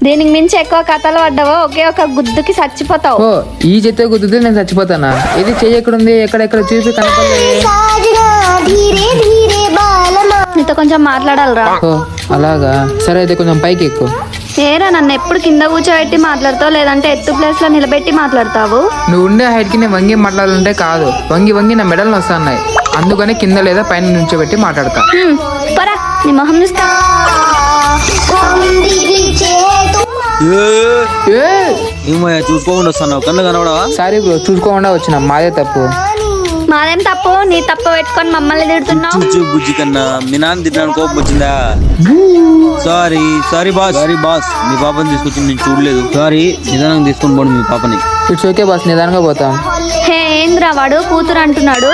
దీనికి మించి ఎక్కువ కథలు పడ్డావో ఒకే ఒక గుద్దుకి చచ్చిపోతావు. ఓ ఈ చెత్త గుద్దుతే నేను చచ్చిపోతానా? ఇది చెయ్యి ఎక్కడుంది? ఎక్కడెక్కడ చూపి కనపడలేదు. నీతో కొంచెం మాట్లాడాలిరా. ఓ అలాగా, సరే అయితే కొంచెం పైకి ఎక్కువ. ఏరా నన్ను ఎప్పుడు కింద కూర్చోబెట్టి మాట్లాడతావు, లేదంటే ఎత్తు ప్లేస్ లో నిలబెట్టి మాట్లాడతావు? నువ్వు ఉండే హైట్ కి నేను వంగి మాట్లాడాలంటే కాదు, వంగి వంగి నా మెడలు వస్తున్నాయి, అందుకని కింద లేదా పైన నుంచోబెట్టి మాట్లాడతా. పరా నీ మొహం చూస్తా. ఏమయ్యా చూసుకోకుండా వస్తున్నావు, కళ్ళు కనబడవా? సారీ బ్రో, చూసుకోకుండా వచ్చిన, మాదే తప్పు. మాదేం తప్పు, నీ తప్పు పెట్టుకొని మమ్మల్ని తిడుతున్నావు. చూచు బుజ్జి కన్నా మీ నాన్న తిట్టినాను కోపం వచ్చిందా? సారీ సారీ బాస్ మీ పాపని తీసుకొచ్చి నేను చూడలేదు. సారీ, నిదానంగా తీసుకొని పోండి మీ పాపని. ఇట్స్ ఓకే బాస్, నిదానంగా పోతాం. హే ఏంద్రా వాడు కూతురు అంటున్నాడు.